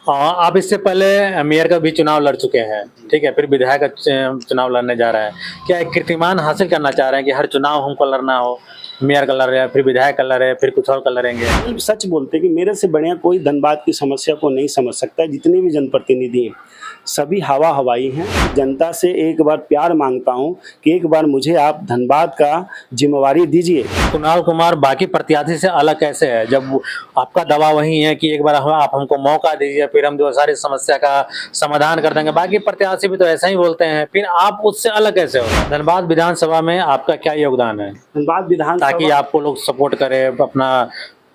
आप इससे पहले मेयर का भी चुनाव लड़ चुके हैं, ठीक है, फिर विधायक का चुनाव लड़ने जा रहे हैं। क्या एक कीर्तिमान हासिल करना चाह रहे हैं कि हर चुनाव हमको लड़ना हो, मेयर का लड़ रहे हैं, फिर विधायक का लड़ रहे हैं, फिर कुछ और का लड़ेंगे? सच बोलते कि मेरे से बढ़िया कोई धनबाद की समस्या को नहीं समझ सकता है। जितने भी जनप्रतिनिधि हैं सभी हवा हवाई हैं। जनता से एक बार प्यार मांगता हूं कि एक बार मुझे आप धनबाद का जिम्मेवारी दीजिए। कुणाल कुमार बाकी प्रत्याशी से अलग कैसे है, जब आपका दवा वही है कि एक बार आप हमको मौका दीजिए, फिर हम जो सारी समस्या का समाधान कर देंगे। बाकी प्रत्याशी भी तो ऐसा ही बोलते हैं, फिर आप उससे अलग कैसे हो? धनबाद विधानसभा में आपका क्या योगदान है धनबाद विधानसभा ताकि आपको लोग सपोर्ट करें, अपना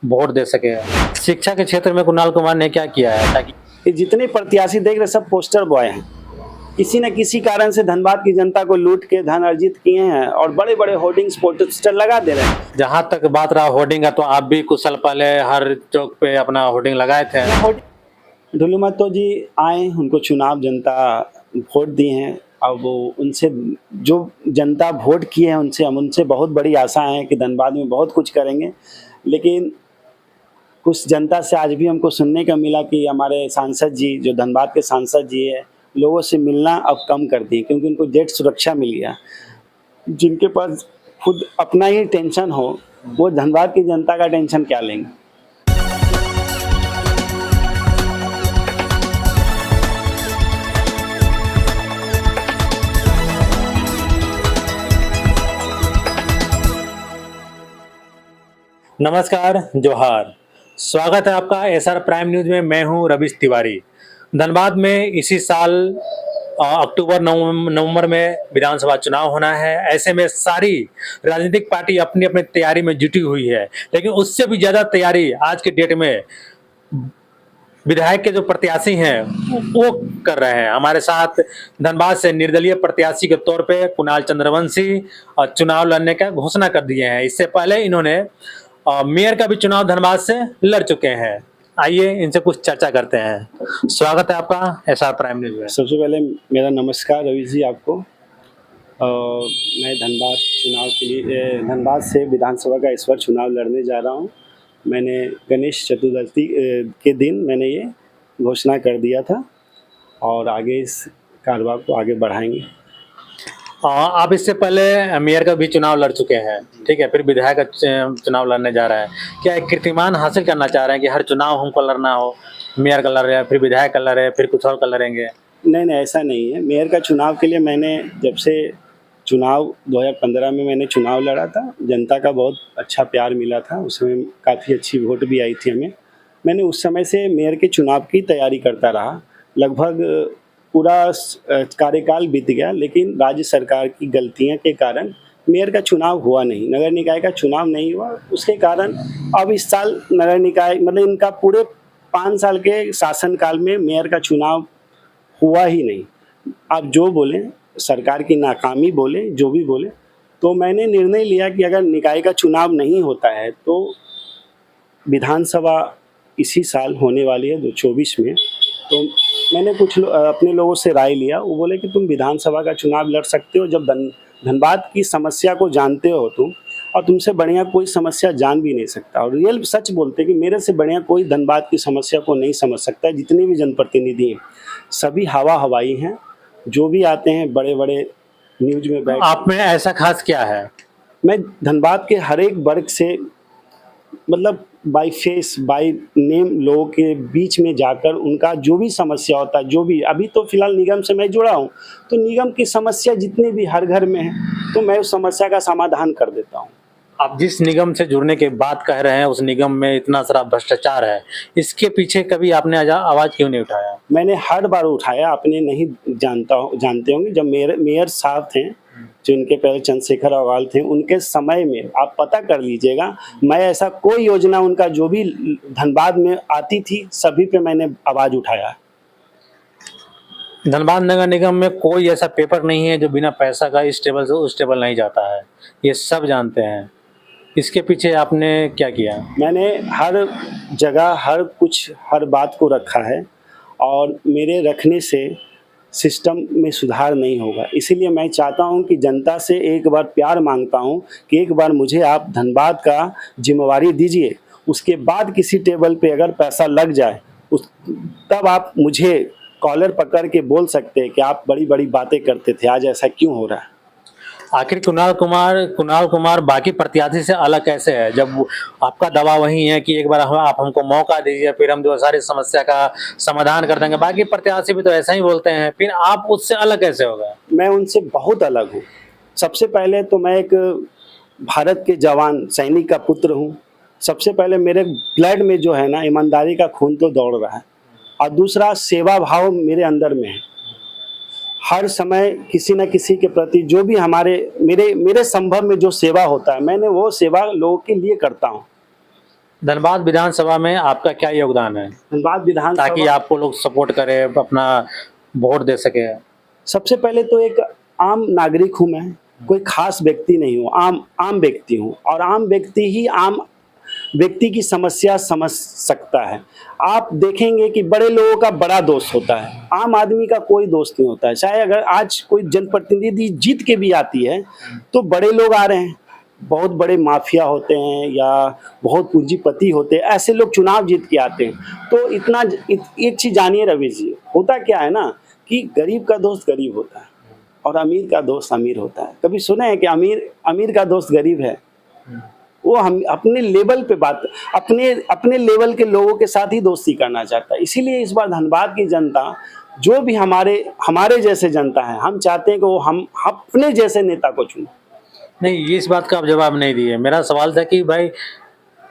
वोट दे सके? शिक्षा के क्षेत्र में कुणाल कुमार ने क्या किया है ताकि जितने प्रत्याशी देख रहे सब पोस्टर बॉय हैं। किसी न किसी कारण से धनबाद की जनता को लूट के धन अर्जित किए हैं और बड़े बड़े होर्डिंग्स पोस्टर लगा दे रहे हैं। जहां तक बात रहा होर्डिंग का, तो आप भी कुछ साल पहले हर चौक पे अपना होर्डिंग लगाए थे। ढुलू महतो जी आए, उनको चुनाव जनता वोट दिए हैं। अब वो उनसे जो जनता वोट किए हैं उनसे बहुत बड़ी आशा है कि धनबाद में बहुत कुछ करेंगे। लेकिन कुछ जनता से आज भी हमको सुनने का मिला कि हमारे सांसद जी, जो धनबाद के सांसद जी है, लोगों से मिलना अब कम कर दिए क्योंकि उनको जेट सुरक्षा मिल गया। जिनके पास खुद अपना ही टेंशन हो, वो धनबाद की जनता का टेंशन क्या लेंगे। नमस्कार, जोहार। स्वागत है आपका एसआर प्राइम न्यूज में। मैं हूं रवीश तिवारी। धनबाद में इसी साल अक्टूबर नवंबर में विधानसभा चुनाव होना है। ऐसे में सारी राजनीतिक पार्टी अपनी अपनी तैयारी में जुटी हुई है, लेकिन उससे भी ज्यादा तैयारी आज के डेट में विधायक के जो प्रत्याशी हैं वो कर रहे हैं। हमारे साथ धनबाद से निर्दलीय प्रत्याशी के तौर पे कुणाल चंद्रवंशी चुनाव लड़ने का घोषणा कर दिए हैं। इससे पहले इन्होंने मेयर का भी चुनाव धनबाद से लड़ चुके हैं। आइए इनसे कुछ चर्चा करते हैं। स्वागत है आपका एसआर प्राइम न्यूज में। सबसे पहले मेरा नमस्कार रवि जी आपको। मैं धनबाद चुनाव के लिए धनबाद से विधानसभा का इस बार चुनाव लड़ने जा रहा हूं। मैंने गणेश चतुर्थी के दिन मैंने ये घोषणा कर दिया था और आगे इस कारोबार को आगे बढ़ाएंगे। आप इससे पहले मेयर का भी चुनाव लड़ चुके हैं, ठीक है, फिर विधायक का चुनाव लड़ने जा रहे हैं। क्या एक कीर्तिमान हासिल करना चाह रहे हैं कि हर चुनाव हमको लड़ना हो, मेयर का लड़ रहे हैं, फिर विधायक का लड़ रहे हैं, फिर कुछ और का लड़ेंगे? नहीं, ऐसा नहीं है। मेयर का चुनाव के लिए मैंने जब से चुनाव 2015 में मैंने चुनाव लड़ा था, जनता का बहुत अच्छा प्यार मिला था। उसमें काफ़ी अच्छी वोट भी आई थी हमें। मैंने उस समय से मेयर के चुनाव की तैयारी करता रहा। लगभग पूरा कार्यकाल बीत गया, लेकिन राज्य सरकार की गलतियों के कारण मेयर का चुनाव हुआ नहीं, नगर निकाय का चुनाव नहीं हुआ। उसके कारण अब इस साल नगर निकाय मतलब इनका पूरे 5 साल के शासनकाल में मेयर का चुनाव हुआ ही नहीं। आप जो बोलें, सरकार की नाकामी बोले, जो भी बोले, तो मैंने निर्णय लिया कि अगर निकाय का चुनाव नहीं होता है तो विधानसभा इसी साल होने वाली है 2024 में। तो मैंने कुछ अपने लोगों से राय लिया। वो बोले कि तुम विधानसभा का चुनाव लड़ सकते हो जब धनबाद की समस्या को जानते हो तुम, और तुमसे बढ़िया कोई समस्या जान भी नहीं सकता। और रियल सच बोलते कि मेरे से बढ़िया कोई धनबाद की समस्या को नहीं समझ सकता। जितने भी जनप्रतिनिधि हैं सभी हवा हवाई हैं, जो भी आते हैं बड़े बड़े न्यूज में बैठ। आप में ऐसा खास क्या है? मैं धनबाद के हर एक वर्ग से मतलब बाय फेस बाय नेम लोगों के बीच में जाकर उनका जो भी समस्या होता है, जो भी अभी तो फिलहाल निगम से मैं जुड़ा हूँ, तो निगम की समस्या जितनी भी हर घर में है तो मैं उस समस्या का समाधान कर देता हूँ। आप जिस निगम से जुड़ने के बाद कह रहे हैं उस निगम में इतना सारा भ्रष्टाचार है, इसके पीछे कभी आपने आवाज क्यों नहीं उठाया? मैंने हर बार उठाया। आपने नहीं जानते होंगे, जब मेयर साहब थे, जो इनके पहले चंद्रशेखर अग्रवाल थे, उनके समय में आप पता कर लीजिएगा, मैं ऐसा कोई योजना उनका जो भी धनबाद में आती थी सभी पे मैंने आवाज उठाया। धनबाद नगर निगम में कोई ऐसा पेपर नहीं है जो बिना पैसा का इस टेबल से उस टेबल नहीं जाता है, ये सब जानते हैं। इसके पीछे आपने क्या किया? मैंने हर जगह हर बात को रखा है और मेरे रखने से सिस्टम में सुधार नहीं होगा। इसीलिए मैं चाहता हूं कि जनता से एक बार प्यार मांगता हूं कि एक बार मुझे आप धनबाद का जिम्मेवारी दीजिए। उसके बाद किसी टेबल पे अगर पैसा लग जाए उस तब आप मुझे कॉलर पकड़ के बोल सकते हैं कि आप बड़ी बड़ी बातें करते थे, आज ऐसा क्यों हो रहा है। आखिर कुणाल कुमार बाकी प्रत्याशी से अलग कैसे है, जब आपका दावा वही है कि एक बार आप हमको मौका दीजिए, फिर हम जो सारी समस्या का समाधान कर देंगे। बाकी प्रत्याशी भी तो ऐसा ही बोलते हैं, फिर आप उससे अलग कैसे होगा? मैं उनसे बहुत अलग हूँ। सबसे पहले तो मैं एक भारत के जवान सैनिक का पुत्र हूँ। सबसे पहले मेरे ब्लड में जो है ना ईमानदारी का खून तो दौड़ रहा है, और दूसरा सेवा भाव मेरे अंदर में है। हर समय किसी न किसी के प्रति जो भी मेरे संभव में जो सेवा होता है, मैंने वो सेवा लोगों के लिए करता हूँ। धनबाद विधानसभा में आपका क्या योगदान है, धनबाद ताकि विधानसभा, आपको लोग सपोर्ट करें, अपना वोट दे सके? सबसे पहले तो एक आम नागरिक हूँ मैं, कोई खास व्यक्ति नहीं हूँ, आम व्यक्ति हूँ, और आम व्यक्ति ही आम व्यक्ति की समस्या समझ सकता है। आप देखेंगे कि बड़े लोगों का बड़ा दोस्त होता है, आम आदमी का कोई दोस्त नहीं होता है। चाहे अगर आज कोई जनप्रतिनिधि जीत के भी आती है तो बड़े लोग आ रहे हैं, बहुत बड़े माफिया होते हैं या बहुत पूंजीपति होते हैं, ऐसे लोग चुनाव जीत के आते हैं। तो एक चीज जानिए रवीश जी, होता क्या है ना कि गरीब का दोस्त गरीब होता है और अमीर का दोस्त अमीर होता है। कभी सुने हैं कि अमीर का दोस्त गरीब है? वो हम अपने लेवल पे अपने लेवल के लोगों के साथ ही दोस्ती करना चाहता है। इसीलिए इस बार धनबाद की जनता, जो भी हमारे जैसे जनता है, हम चाहते हैं कि वो हम अपने जैसे नेता को चुने। नहीं, ये इस बात का आप जवाब नहीं दिए। मेरा सवाल था कि भाई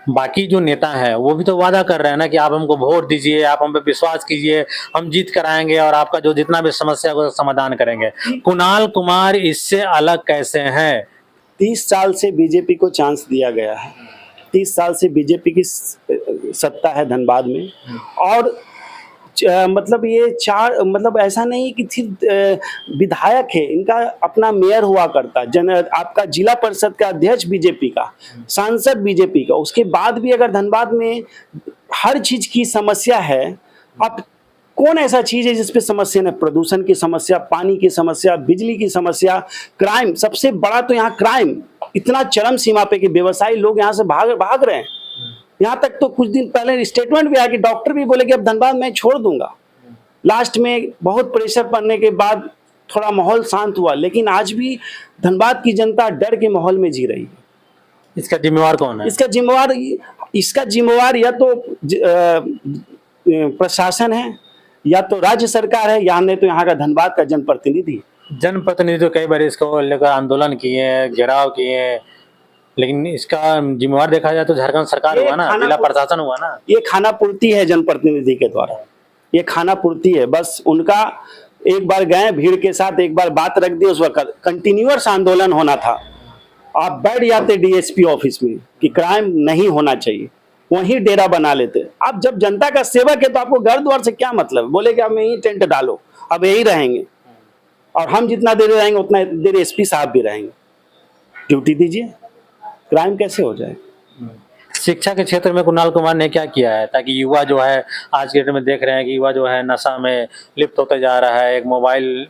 बाकी जो नेता है वो भी तो वादा कर रहे हैं ना कि आप हमको वोट दीजिए, आप हम पे विश्वास कीजिए, हम जीत कर आएंगे और आपका जो जितना भी समस्या है उसका समाधान करेंगे। कुणाल कुमार इससे अलग कैसे हैं? 30 साल से बीजेपी को चांस दिया गया है, 30 साल से बीजेपी की सत्ता है धनबाद में, और मतलब ये मतलब ऐसा नहीं कि सिर्फ विधायक है, इनका अपना मेयर हुआ करता, आपका जिला परिषद का अध्यक्ष बीजेपी का, सांसद बीजेपी का। उसके बाद भी अगर धनबाद में हर चीज की समस्या है, अब कौन ऐसा चीज है जिसपे समस्या नहीं? प्रदूषण की समस्या, पानी की समस्या, बिजली की समस्या, क्राइम, सबसे बड़ा तो यहाँ क्राइम इतना चरम सीमा पे कि व्यवसायी लोग यहाँ से भाग रहे हैं। यहाँ तक तो कुछ दिन पहले स्टेटमेंट भी आया कि डॉक्टर भी बोले कि अब धनबाद मैं छोड़ दूंगा। लास्ट में बहुत प्रेशर पड़ने के बाद थोड़ा माहौल शांत हुआ, लेकिन आज भी धनबाद की जनता डर के माहौल में जी रही है। इसका जिम्मेवार कौन है? इसका जिम्मेवार या तो प्रशासन है, या तो राज्य सरकार है, या नहीं तो यहाँ का धनबाद का जनप्रतिनिधि। जनप्रतिनिधि तो कई बार इसको लेकर आंदोलन किए, घेराव किए, लेकिन इसका जिम्मेवार देखा जाए तो झारखंड सरकार हुआ ना, जिला प्रशासन हुआ ना। ये खाना पूर्ति है जनप्रतिनिधि के द्वारा, ये खाना पूर्ति है। बस उनका एक बार गए भीड़ के साथ, एक बार बात रख दी, उस वक्त कंटिन्यूअस आंदोलन होना था। आप बैठ जाते डीएसपी ऑफिस में कि क्राइम नहीं होना चाहिए, वहीं डेरा बना लेते। आप जब जनता का सेवक है तो आपको घर द्वार से क्या मतलब? बोले कि आप यहीं टेंट डालो, अब यहीं रहेंगे, और हम जितना देर रहेंगे उतना देर एसपी साहब भी रहेंगे। ड्यूटी दीजिए, क्राइम कैसे हो जाए? शिक्षा के क्षेत्र में कुणाल कुमार ने क्या किया है ताकि युवा जो है, आज के डेट में देख रहे हैं कि युवा जो है नशा में लिप्त होते जा रहा है, एक मोबाइल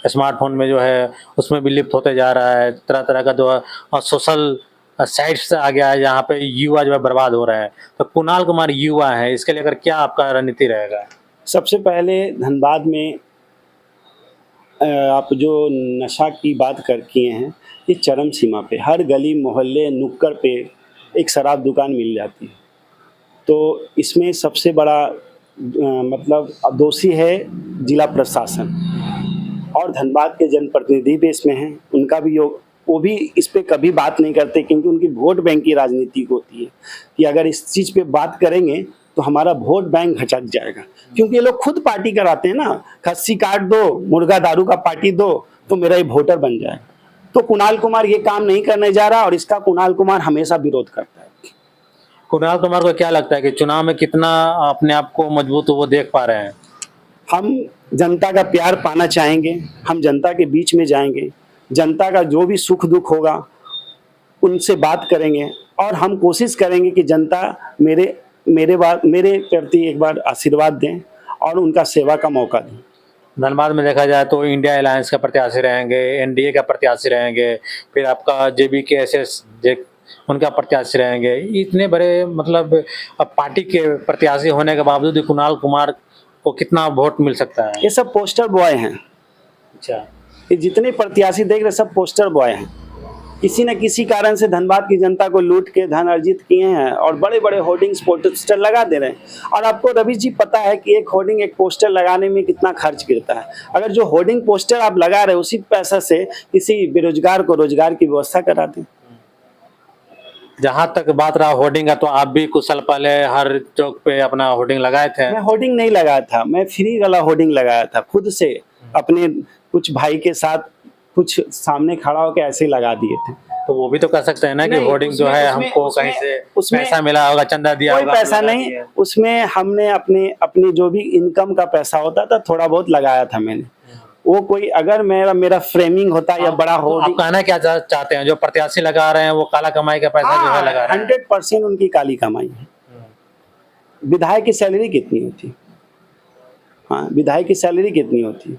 स्मार्टफोन में जो है उसमें भी लिप्त होते जा रहा है, तरह तरह का जो है सोशल साइट्स आ गया है जहाँ पे युवा जो है बर्बाद हो रहा है। तो कुणाल कुमार युवा है, इसके लेकर क्या आपका रणनीति रहेगा? सबसे पहले धनबाद में आप जो नशा की बात कर किए हैं, ये चरम सीमा पे, हर गली मोहल्ले नुक्कड़ पे एक शराब दुकान मिल जाती है। तो इसमें सबसे बड़ा मतलब दोषी है जिला प्रशासन, और धनबाद के जनप्रतिनिधि भी इसमें हैं, उनका भी योग, वो भी इस पे कभी बात नहीं करते, क्योंकि उनकी वोट बैंक की राजनीति होती है कि अगर इस चीज़ पे बात करेंगे तो हमारा वोट बैंक घचक जाएगा। क्योंकि ये लोग खुद पार्टी कराते हैं ना, खस्सी काट दो, मुर्गा दारू का पार्टी दो तो मेरा ये वोटर बन जाएगा। तो कुणाल कुमार ये काम नहीं करने जा रहा, और इसका कुणाल कुमार हमेशा विरोध करता है। कुणाल कुमार को क्या लगता है कि चुनाव में कितना अपने आप को मजबूत वो देख पा रहे हैं? हम जनता का प्यार पाना चाहेंगे, हम जनता के बीच में जाएंगे, जनता का जो भी सुख दुख होगा उनसे बात करेंगे, और हम कोशिश करेंगे कि जनता मेरे प्रति एक बार आशीर्वाद दें और उनका सेवा का मौका दें। धनबाद में देखा जाए तो इंडिया अलायंस का प्रत्याशी रहेंगे, एनडीए का प्रत्याशी रहेंगे, फिर आपका JBK SS उनका प्रत्याशी रहेंगे। इतने बड़े मतलब अब पार्टी के प्रत्याशी होने के बावजूद भी कुणाल कुमार को कितना वोट मिल सकता है? ये सब पोस्टर बॉय हैं। अच्छा, ये जितने प्रत्याशी देख रहे सब पोस्टर बॉय हैं। किसी न किसी कारण से धनबाद की जनता को लूट के धन अर्जित किए हैं और बड़े बड़े होर्डिंग्स पोस्टर लगा दे रहे हैं। और आपको रवि जी पता है कि एक होर्डिंग एक पोस्टर लगाने में कितना खर्च गिरता है। अगर जो होर्डिंग पोस्टर आप लगा रहे हैं उसी पैसा से किसी बेरोजगार को रोजगार की व्यवस्था करा दें। जहाँ तक बात रहा होर्डिंग का, तो आप भी कुछ साल पहले हर चौक पे अपना होर्डिंग लगाए थे। मैं होर्डिंग नहीं लगाया था, मैं फ्री वाला होर्डिंग लगाया था खुद से, अपने कुछ भाई के साथ कुछ सामने खड़ा होकर ऐसे ही लगा दिए थे। तो वो भी तो कर सकते हैं ना कि नहीं, होर्डिंग जो है हमको कहीं से पैसा मिला होगा, चंदा दिया कोई होगा, पैसा लगा नहीं, दिया। उसमें हमने अपने अपने जो भी इनकम का पैसा होता था थोड़ा बहुत लगाया था मैंने। वो कोई अगर मेरा फ्रेमिंग होता या बड़ा आप होर्डिंग, कहना क्या चाहते हैं? जो प्रत्याशी लगा रहे हैं वो काला कमाई का पैसा जो है लगा रहे हैं। 100% उनकी काली कमाई है। विधायक की सैलरी कितनी होती? हाँ, विधायक की सैलरी कितनी होती?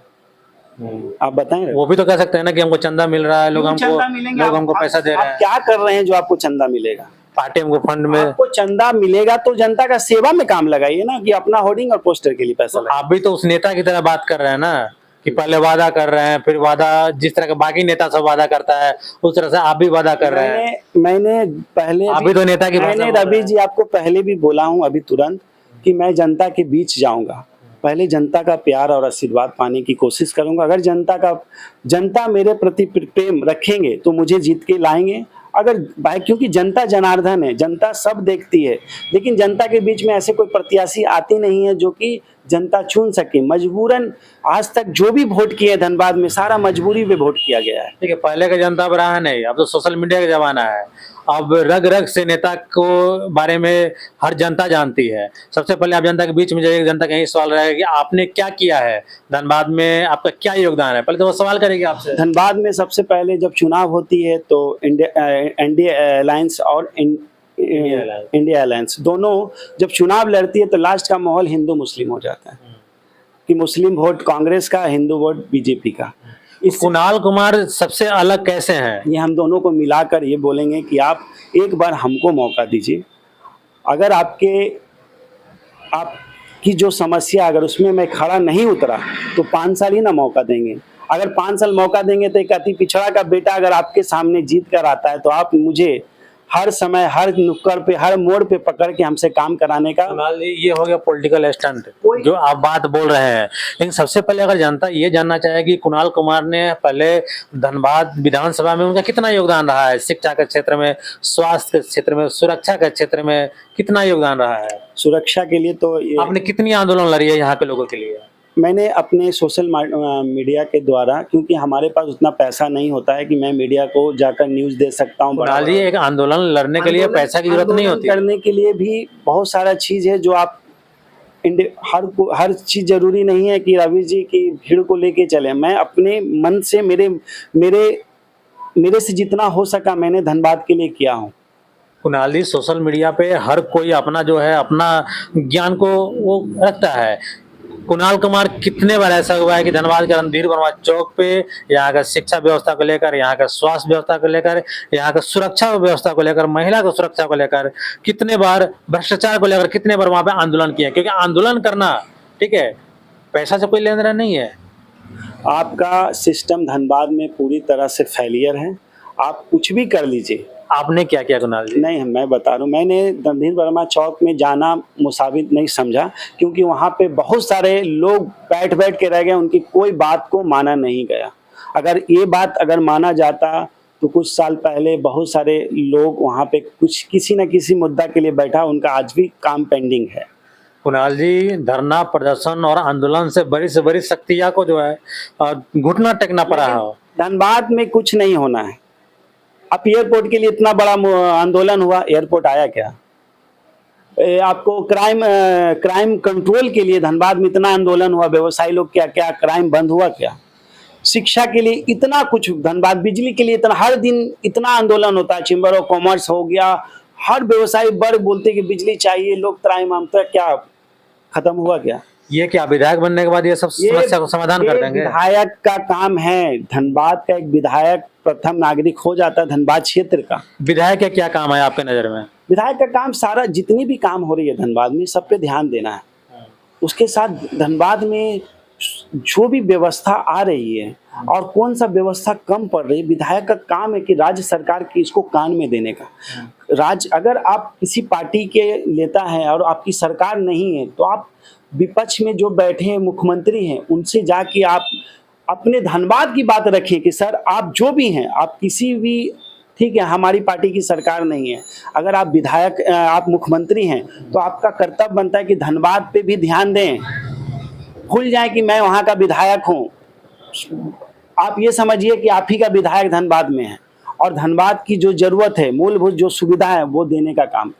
आप बताएं। वो भी तो कह सकते हैं ना कि हमको चंदा मिल रहा है, लोग हमको पैसा दे रहे आप हैं, क्या कर रहे हैं जो आपको चंदा मिलेगा? पार्टी हमको फंड में। आपको चंदा मिलेगा तो जनता का सेवा में काम लगाइए ना, कि अपना होर्डिंग और पोस्टर के लिए पैसा लगाइए। आप भी तो उस नेता की तरह बात कर रहे हैं ना कि पहले वादा कर रहे हैं, फिर वादा जिस तरह का बाकी नेता सब वादा करता है उस तरह से आप भी वादा कर रहे हैं। मैंने पहले आप भी तो नेता की भाषा मैंने बोल रहे रवि हैं। जी आपको पहले भी बोला हूं अभी तुरंत कि मैं जनता के बीच जाऊंगा, पहले जनता का प्यार और आशीर्वाद पाने की कोशिश करूंगा। अगर जनता मेरे प्रति प्रेम रखेंगे तो मुझे जीत के लाएंगे। अगर भाई, क्योंकि जनता जनार्दन है, जनता सब देखती है, लेकिन जनता के बीच में ऐसे कोई प्रत्याशी आती नहीं है जो कि जनता चुन सके। मजबूरन आज तक जो भी वोट किए धनबाद में सारा मजबूरी में वोट किया गया है। ठीक है, पहले का जनता बड़ा है नहीं, अब तो सोशल मीडिया का जमाना है। अब रग रग से नेता को बारे में हर जनता जानती है। सबसे पहले आप जनता के बीच में जाइए, जनता का यही सवाल रहेगा कि आपने क्या किया है धनबाद में, आपका क्या योगदान है, पहले तो वो सवाल करेगी आपसे। धनबाद में सबसे पहले जब चुनाव होती है तो इंडिया अलायंस और इंडिया अलायंस दोनों जब चुनाव लड़ती है तो लास्ट का माहौल हिंदू मुस्लिम हो जाता है कि मुस्लिम वोट कांग्रेस का, हिंदू वोट बीजेपी का। इस कुणाल कुमार सबसे अलग कैसे हैं? ये हम दोनों को मिलाकर ये बोलेंगे कि आप एक बार हमको मौका दीजिए। अगर आपकी जो समस्या अगर उसमें मैं खड़ा नहीं उतरा तो 5 साल ही ना मौका देंगे। अगर 5 साल मौका देंगे तो एक अति पिछड़ा का बेटा अगर आपके सामने जीत कर आता है तो आप मुझे हर समय हर नुक्कड़ पे हर मोड़ पे पकड़ के हमसे काम कराने का। कुणाल जी, ये हो गया पॉलिटिकल स्टंट जो आप बात बोल रहे हैं, लेकिन सबसे पहले अगर जनता ये जानना चाहेगी कुणाल कुमार ने पहले धनबाद विधानसभा में उनका कितना योगदान रहा है, शिक्षा के क्षेत्र में, स्वास्थ्य के क्षेत्र में, सुरक्षा के क्षेत्र में कितना योगदान रहा है? सुरक्षा के लिए तो आपने कितनी आंदोलन लड़ी है यहाँ के लोगों के लिए? मैंने अपने सोशल मीडिया के द्वारा, क्योंकि हमारे पास उतना पैसा नहीं होता है कि मैं मीडिया को जाकर न्यूज़ दे सकता हूँ। कुणाल जी, एक आंदोलन लड़ने के लिए पैसा की जरूरत नहीं होती। करने के लिए भी बहुत सारा चीज़ है जो आप हर चीज़ जरूरी नहीं है कि रवि जी की भीड़ को लेके चले। मैं अपने मन से मेरे से जितना हो सका मैंने धनबाद के लिए किया हूँ। कुणाल जी, सोशल मीडिया पे हर कोई अपना जो है अपना ज्ञान को वो रखता है। कुणाल कुमार कितने बार ऐसा हुआ है कि धनबाद के रणधीर वर्मा चौक पे यहाँ का शिक्षा व्यवस्था को लेकर, यहाँ का स्वास्थ्य व्यवस्था को लेकर, यहाँ का सुरक्षा व्यवस्था को लेकर, महिला को सुरक्षा को लेकर, कितने बार भ्रष्टाचार को लेकर कितने बार वहाँ पे आंदोलन किया? क्योंकि आंदोलन करना, ठीक है, पैसा से कोई लेन देन नहीं है। आपका सिस्टम धनबाद में पूरी तरह से फेलियर है। आप कुछ भी कर लीजिए। आपने क्या किया कुणाल जी? नहीं, मैं बता रहा हूँ, मैंने रणधीर वर्मा चौक में जाना मुसाविर नहीं समझा, क्योंकि वहाँ पे बहुत सारे लोग बैठ के रह गए, उनकी कोई बात को माना नहीं गया। अगर ये बात अगर माना जाता तो कुछ साल पहले बहुत सारे लोग वहाँ पे किसी न किसी मुद्दा के लिए बैठा, उनका आज भी काम पेंडिंग है। कुणाल जी, धरना प्रदर्शन और आंदोलन से बड़ी शक्तियाँ को जो है घुटना टेकना पड़ा है। धनबाद में कुछ नहीं होना है। अब एयरपोर्ट के लिए इतना बड़ा आंदोलन हुआ, एयरपोर्ट आया क्या? आपको क्राइम कंट्रोल के लिए धनबाद में इतना आंदोलन हुआ, व्यवसायी लोग क्या क्राइम बंद हुआ क्या? शिक्षा के लिए इतना कुछ धनबाद, बिजली के लिए इतना, हर दिन इतना आंदोलन होता है। चैम्बर ऑफ कॉमर्स हो गया, हर व्यवसायी वर्ग बोलते कि बिजली चाहिए, लोग त्राहिमाम, क्या खत्म हुआ क्या? ये क्या विधायक बनने के बाद ये सब समस्या को समाधान कर देंगे? विधायक का काम है। धनबाद का एक विधायक प्रथम नागरिक हो जाता है धनबाद क्षेत्र का। विधायक का क्या काम है आपके नजर में? विधायक का काम सारा जितनी भी काम हो रही है धनबाद में सब पे ध्यान देना है। उसके साथ धनबाद में जो भी व्यवस्था आ रही है और कौन सा व्यवस्था कम पड़ रही है, विधायक का काम है कि राज्य सरकार की इसको कान में देने का। अगर आप किसी पार्टी के लेता है और आपकी सरकार नहीं है तो आप विपक्ष में जो बैठे हैं मुख्यमंत्री हैं उनसे जाके आप अपने धनबाद की बात रखें कि सर आप जो भी हैं, आप किसी भी, ठीक है हमारी पार्टी की सरकार नहीं है, अगर आप विधायक आप मुख्यमंत्री हैं तो आपका कर्तव्य बनता है कि धनबाद पे भी ध्यान दें। भूल जाए कि मैं वहाँ का विधायक हूँ, आप ये समझिए कि आप ही का विधायक धनबाद में है और धनबाद की जो जरूरत है, मूलभूत जो सुविधा है वो देने का काम।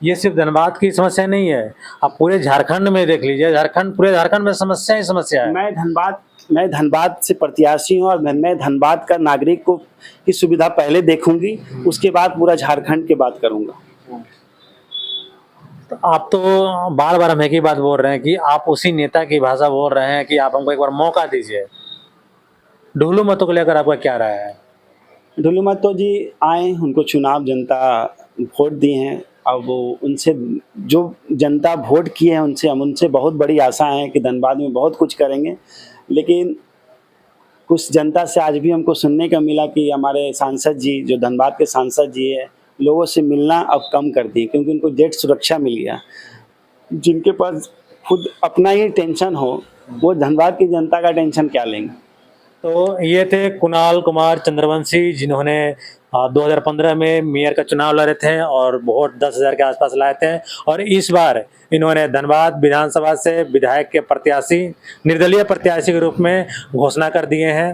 ये सिर्फ धनबाद की समस्या नहीं है, आप पूरे झारखंड में देख लीजिए, पूरे झारखंड में समस्या ही समस्या है। मैं धनबाद से प्रत्याशी हूँ और मैं धनबाद का नागरिक को की सुविधा पहले देखूंगी, उसके बाद पूरा झारखंड की बात करूंगा। तो आप तो बार बार हम एक ही बात बोल रहे हैं कि आप उसी नेता की भाषा बोल रहे हैं कि आप हमको एक बार मौका दीजिए। ढोलू मतों को लेकर आपका क्या राय है? ढोलू मतों जी आए, उनको चुनाव जनता वोट दिए हैं, अब वो उनसे जो जनता वोट किए हैं उनसे हम उनसे बहुत बड़ी आशा है कि धनबाद में बहुत कुछ करेंगे। लेकिन कुछ जनता से आज भी हमको सुनने का मिला कि हमारे सांसद जी, जो धनबाद के सांसद जी है, लोगों से मिलना अब कम कर दिए क्योंकि उनको जेट सुरक्षा मिल गया। जिनके पास खुद अपना ही टेंशन हो वो धनबाद की जनता का टेंशन क्या लेंगे। तो ये थे कुणाल कुमार चंद्रवंशी, जिन्होंने 2015 में मेयर का चुनाव लड़े थे और वोट 10,000 के आसपास लाए थे, और इस बार इन्होंने धनबाद विधानसभा से विधायक के प्रत्याशी, निर्दलीय प्रत्याशी के रूप में घोषणा कर दिए हैं।